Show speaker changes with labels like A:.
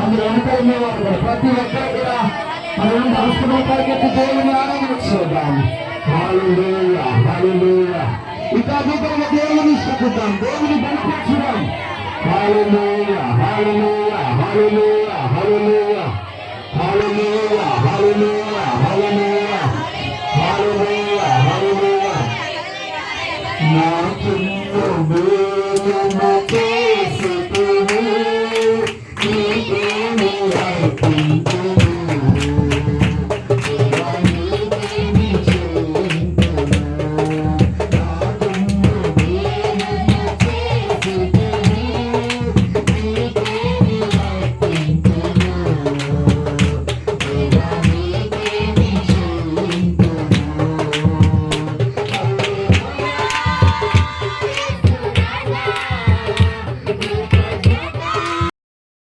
A: అందులో అనుకునేవారు కూడా ప్రతి ఒక్కరు కూడా మనం హాస్పిటల్ పరిగెత్తి దేవుని ఆరాధించుదాం. హల్లెలూయా హల్లెలూయా. ఇక అద్భుతంగా దేవుని స్తుతిద్దాం, దేవుని బలపరచుదాం. హల్లెలూయా హల్లెలూయా హల్లెలూయా హల్లెలూయా హల్లెలూయా హల్లెలూయా.